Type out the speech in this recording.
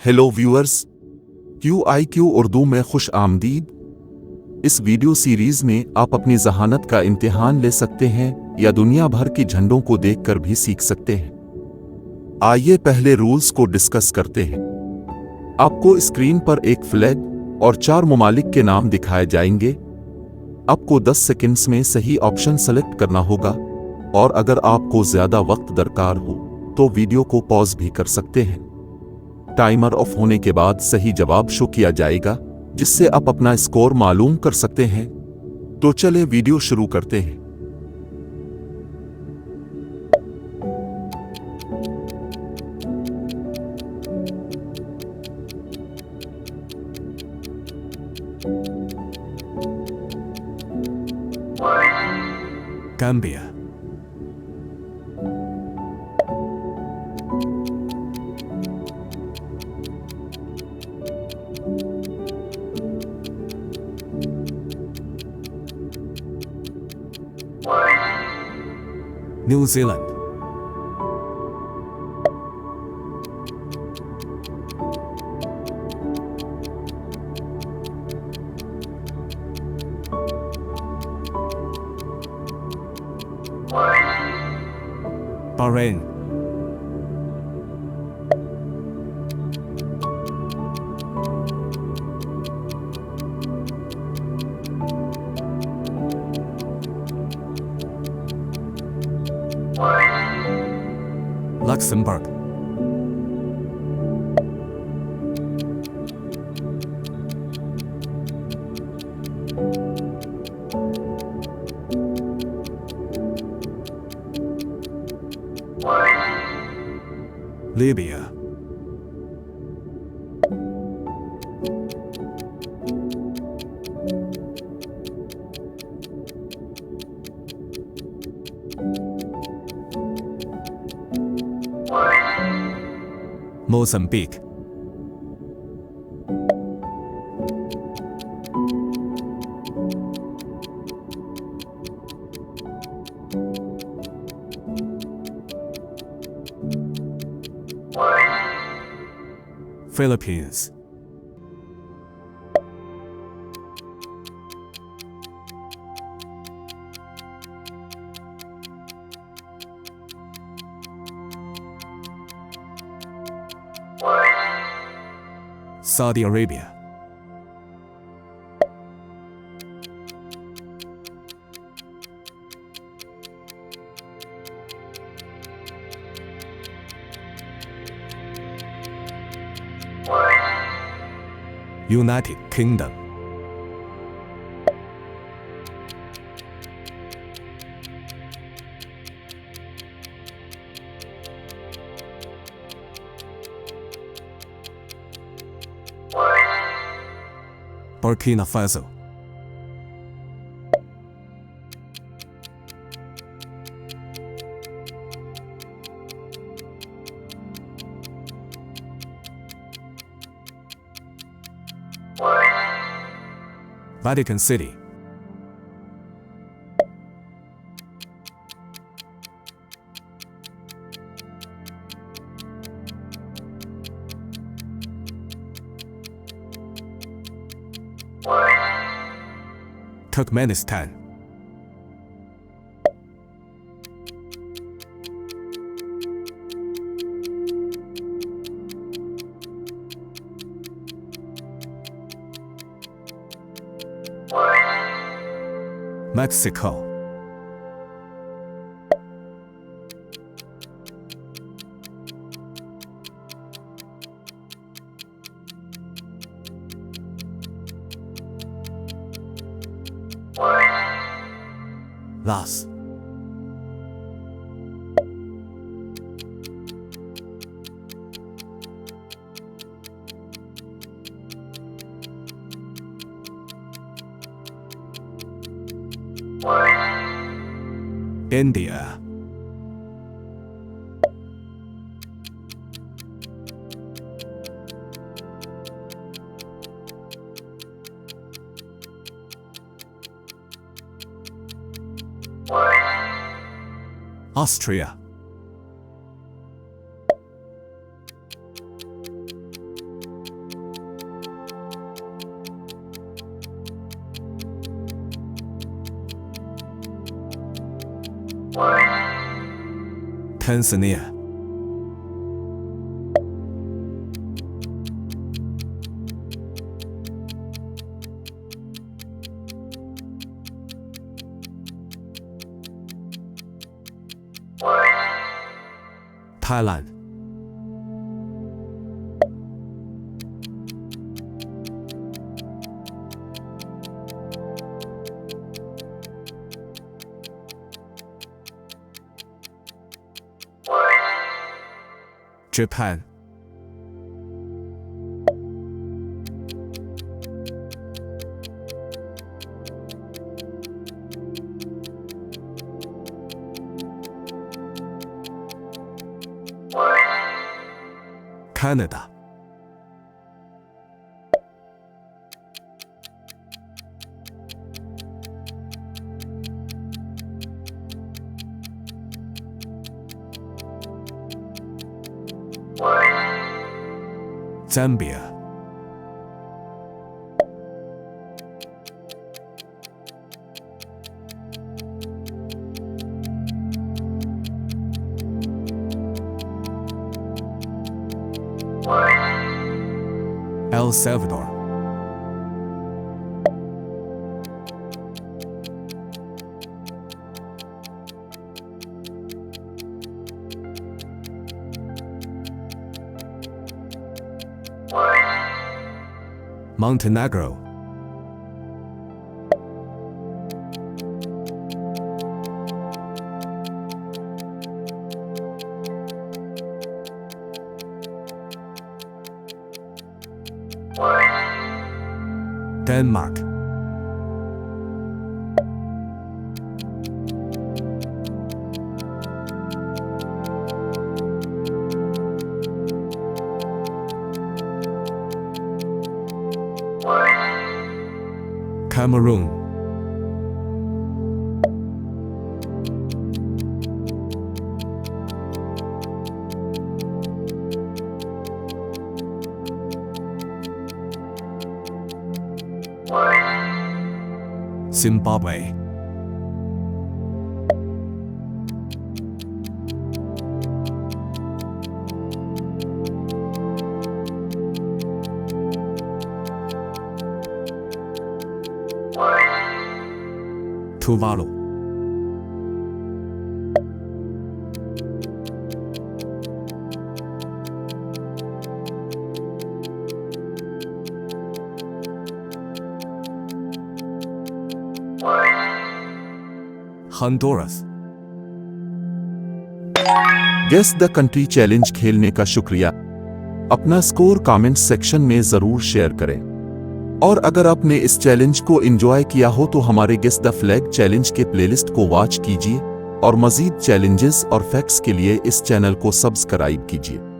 Hello viewers, QIQ Urdu में खुश आमदीद। इस वीडियो सीरीज में आप अपनी जहानत का इम्तिहान ले सकते हैं या दुनिया भर की झंडों को देखकर भी सीख सकते हैं। आइए पहले रूल्स को डिस्कस करते हैं। आपको स्क्रीन पर एक फ्लैग और 4 ममालिक के नाम दिखाए जाएंगे। आपको 10 सेकंड्स में सही ऑप्शन सेलेक्ट करना होगा और अगर आपको ज्यादा वक्त दरकार हो तो वीडियो को पॉज भी कर सकते हैं। टाइमर ऑफ होने के बाद सही जवाब शो किया जाएगा, जिससे आप अपना स्कोर मालूम कर सकते हैं। तो चले वीडियो शुरू करते हैं। Gambia, New Zealand, Bahrain, Luxembourg, Libya, Mozambique, Philippines, Saudi Arabia, United Kingdom, Burkina Faso, Vatican City, Turkmenistan, Mexico, Laos, India, Austria, Tanzania, Thailand, Japan, Canada, Zambia, El Salvador, Montenegro, Denmark, Cameroon, Zimbabwe, Tuvalu, Honduras, guess the country challenge खेलने का शुक्रिया। अपना score comment section में जरूर share करें और अगर आपने इस चैलेंज को एंजॉय किया हो तो हमारे गेस द फ्लैग चैलेंज के प्लेलिस्ट को वॉच कीजिए और मजीद चैलेंजेस और फैक्ट्स के लिए इस चैनल को सब्सक्राइब कीजिए।